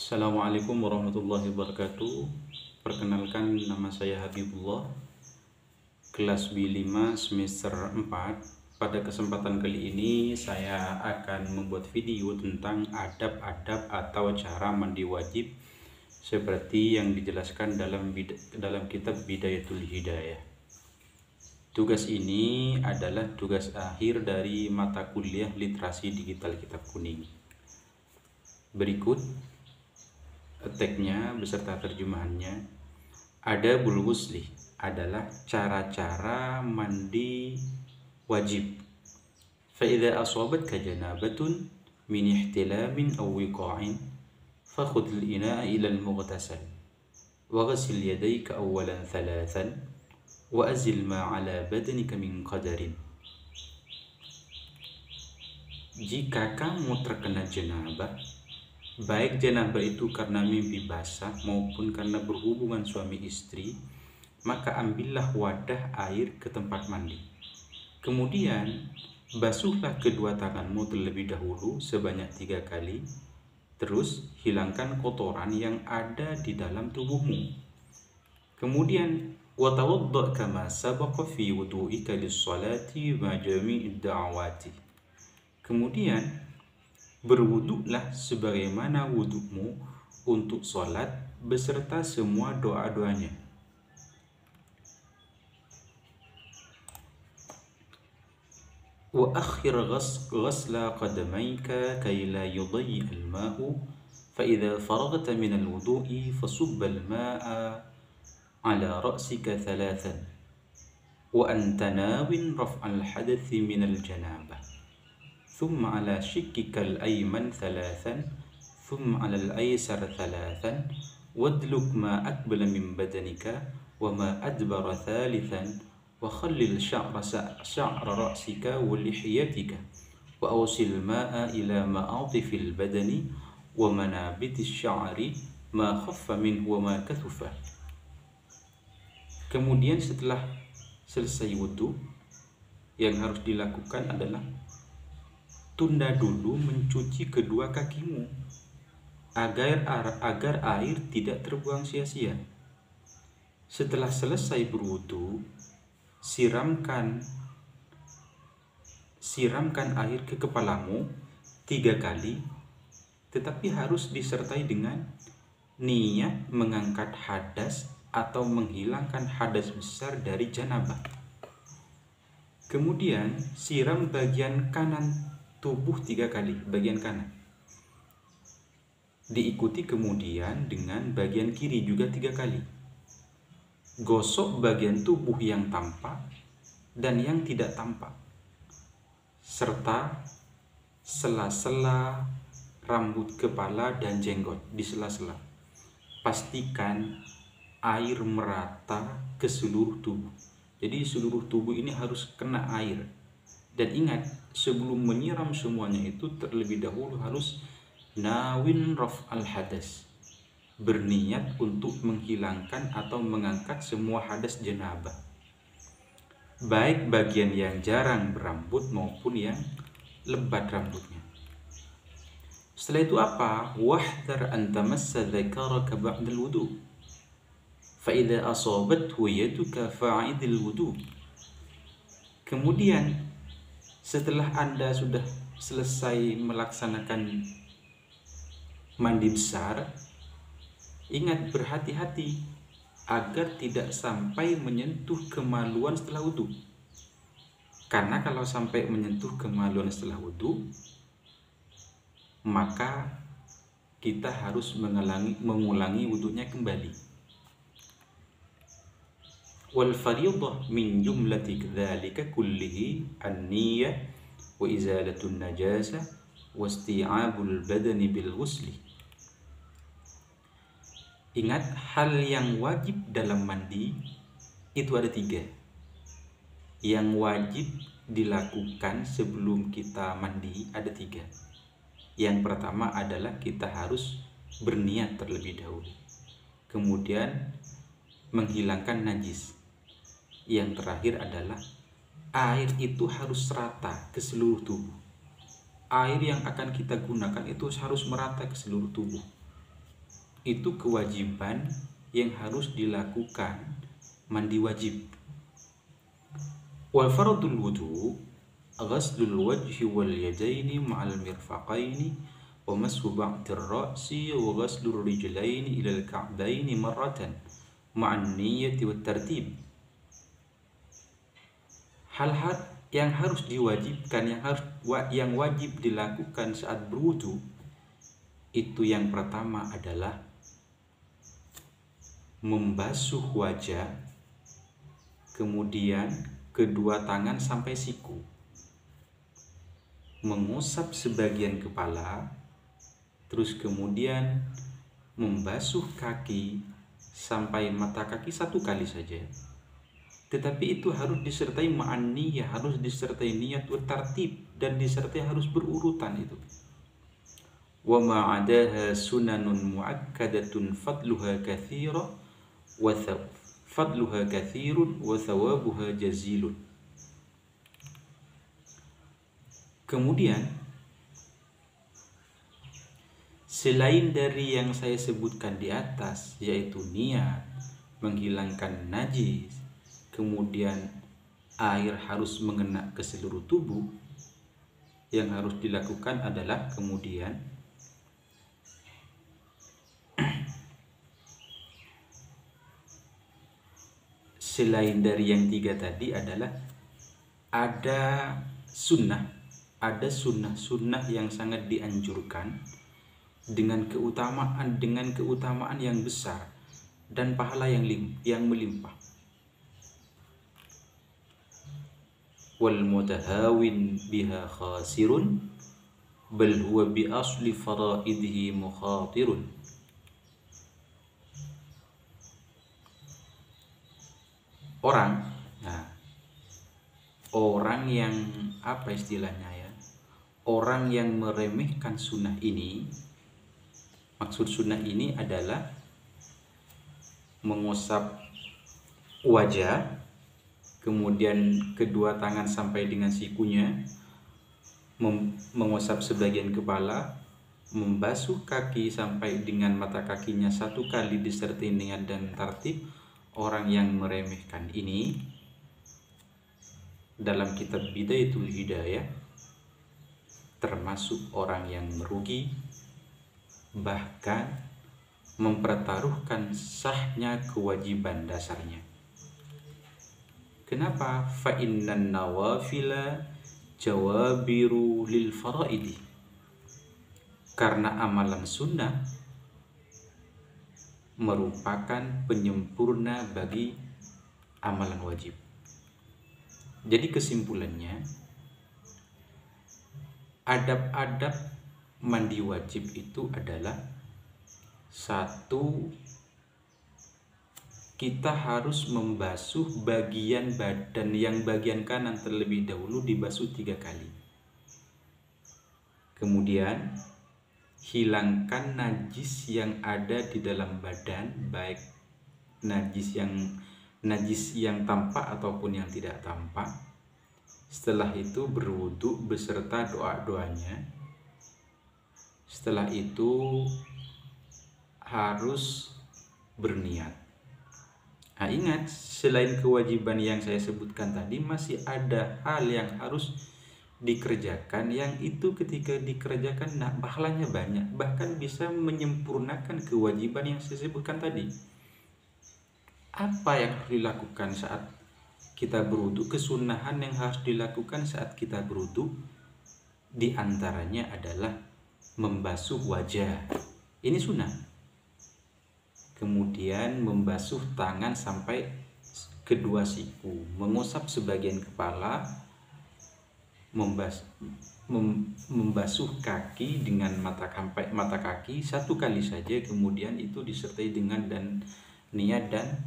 Assalamualaikum warahmatullahi wabarakatuh. Perkenalkan, nama saya Habibullah, kelas B5 semester 4. Pada kesempatan kali ini saya akan membuat video tentang adab-adab atau cara mandi wajib seperti yang dijelaskan dalam kitab Bidayatul Hidayah. Tugas ini adalah tugas akhir dari mata kuliah literasi digital kitab kuning. Berikut tagnya beserta terjemahannya. Adabul ghusli adalah cara-cara mandi wajib. Fa idza asabatka janabatun min ihtilamin aw wiqa'in fakhudh al-ina'a ila al-mughtasal wa ghsil yadayka awwalan thalathan wa azil ma 'ala badanika min qadarin. Jika kamu terkena janabah, baik janabah itu karena mimpi basah maupun karena berhubungan suami istri, maka ambillah wadah air ke tempat mandi. Kemudian basuhlah kedua tanganmu terlebih dahulu sebanyak 3 kali. Terus hilangkan kotoran yang ada di dalam tubuhmu. Kemudian watawadda' kama sabaqa fi wudu'ika lis-salati wa jami'id da'awati. Kemudian berwuduklah sebagaimana wudukmu untuk sholat beserta semua doa-doanya. Wa akhir ghasla qadamayka kay la yudayyi al-ma'u fa idza faragta min al-wudu'i fasubb al-ma'a ala ra'sika thalathan wa anta nawin raf'al hadathi min al-janabah ثم على شقك الأيمن ثلاثا ثم على الأيسر ثلاثا وادلك ما أقبل من بدنك وما أدبر ثالثا وخلل شعر رأسك ولحيتك وأوصل الماء إلى معاطف البدن ومنابت الشعر ما خف منه وما كثف. Kemudian setelah selesai wudhu, yang harus dilakukan adalah tunda dulu mencuci kedua kakimu agar air tidak terbuang sia-sia. Setelah selesai berwudu, siramkan air ke kepalamu 3 kali, tetapi harus disertai dengan niat mengangkat hadas atau menghilangkan hadas besar dari janabah. Kemudian siram bagian kanan tubuh 3 kali, bagian kanan. Diikuti kemudian dengan bagian kiri juga 3 kali. Gosok bagian tubuh yang tampak dan yang tidak tampak, serta sela-sela rambut kepala dan jenggot di sela-sela. Pastikan air merata ke seluruh tubuh. Jadi seluruh tubuh ini harus kena air. Dan ingat, sebelum menyiram semuanya itu terlebih dahulu harus nawin raf'al hadas, berniat untuk menghilangkan atau mengangkat semua hadas janabah, baik bagian yang jarang berambut maupun yang lebat rambutnya. Setelah itu apa? Wahdar an tamassa dzakaraka ba'dal wudu fa idza asabathu yaduka fa'idil wudu. Kemudian setelah Anda sudah selesai melaksanakan mandi besar, ingat berhati-hati agar tidak sampai menyentuh kemaluan setelah wudhu. Karena kalau sampai menyentuh kemaluan setelah wudhu, maka kita harus mengulangi wudhunya kembali. Wal fariidah min jumlati dzalika kullihi an-niyyah wa izalatun najasah wa isti'abul badani bil ghusli. Ingat, hal yang wajib dalam mandi itu ada 3. Yang wajib dilakukan sebelum kita mandi ada 3. Yang pertama adalah kita harus berniat terlebih dahulu. Kemudian menghilangkan najis. Yang terakhir adalah air itu harus rata ke seluruh tubuh. Air yang akan kita gunakan itu harus merata ke seluruh tubuh. itu kewajiban yang harus dilakukan, mandi wajib. Wal fardul wudu ghaslul wajhi wal yadaini ma'al mirfaqaini wa mashu ba'dir ra'si wa ghaslur rijlaini ila al-ka'baini marratan ma'an niyyati wat tartib. Hal-hal yang harus diwajibkan, yang wajib dilakukan saat berwudu itu yang pertama adalah membasuh wajah, kemudian kedua tangan sampai siku, mengusap sebagian kepala, terus kemudian membasuh kaki sampai mata kaki 1 kali saja. Tetapi itu harus disertai ma'an niyah, harus disertai niat wa tartib, dan disertai harus berurutan itu. Wa ma'adaha sunanun mu'akkadatun fadluha kathira fadluha kathirun wa thawabuha jazilun. Kemudian selain dari yang saya sebutkan di atas, yaitu niat, menghilangkan najis, kemudian air harus mengena ke seluruh tubuh, yang harus dilakukan adalah kemudian selain dari yang 3 tadi adalah ada sunnah yang sangat dianjurkan dengan keutamaan yang besar dan pahala yang melimpah. Wal mutahawin biha khasirun bal huwa bi asli faraidihi mukhatirun. Orang yang apa istilahnya ya, orang yang meremehkan sunnah ini, maksud sunnah ini adalah mengusap wajah, kemudian kedua tangan sampai dengan sikunya, mengusap sebagian kepala, membasuh kaki sampai dengan mata kakinya 1 kali disertai niat dan tartib. Orang yang meremehkan ini dalam kitab Bidayatul Hidayah termasuk orang yang merugi, bahkan mempertaruhkan sahnya kewajiban dasarnya. Kenapa? Fa innan nawafila jawabiru lil faraidi. Karena amalan sunnah merupakan penyempurna bagi amalan wajib. Jadi kesimpulannya, adab-adab mandi wajib itu adalah 1, kita harus membasuh bagian badan yang bagian kanan terlebih dahulu, dibasuh 3 kali. Kemudian hilangkan najis yang ada di dalam badan, baik najis yang tampak ataupun yang tidak tampak. Setelah itu berwudu beserta doa-doanya. Setelah itu harus berniat. Nah, ingat, selain kewajiban yang saya sebutkan tadi, masih ada hal yang harus dikerjakan, yang itu ketika dikerjakan pahalanya banyak, bahkan bisa menyempurnakan kewajiban yang saya sebutkan tadi. Apa yang harus dilakukan saat kita berwudu? Kesunahan yang harus dilakukan saat kita berwudu di antaranya adalah membasuh wajah, ini sunnah. Kemudian membasuh tangan sampai kedua siku, mengusap sebagian kepala, membasuh kaki dengan mata kaki 1 kali saja, kemudian itu disertai dengan niat dan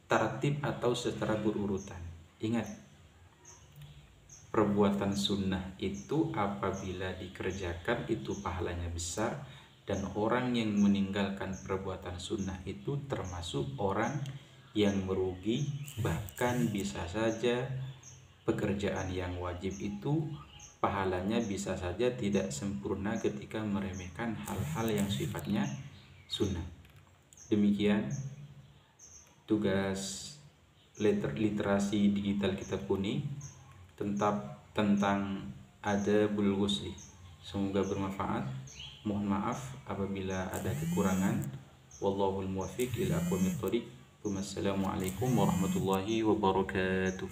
tartib atau secara berurutan. Ingat, perbuatan sunnah itu apabila dikerjakan itu pahalanya besar, dan orang yang meninggalkan perbuatan sunnah itu termasuk orang yang merugi, bahkan bisa saja pekerjaan yang wajib itu pahalanya bisa saja tidak sempurna ketika meremehkan hal-hal yang sifatnya sunnah. Demikian tugas literasi digital kita Kuni tentang adabul ghusli. Semoga bermanfaat. Mohon maaf apabila ada kekurangan. Wallahul muwaffiq ila aqwamit thoriq. Wassalamualaikum warahmatullahi wabarakatuh.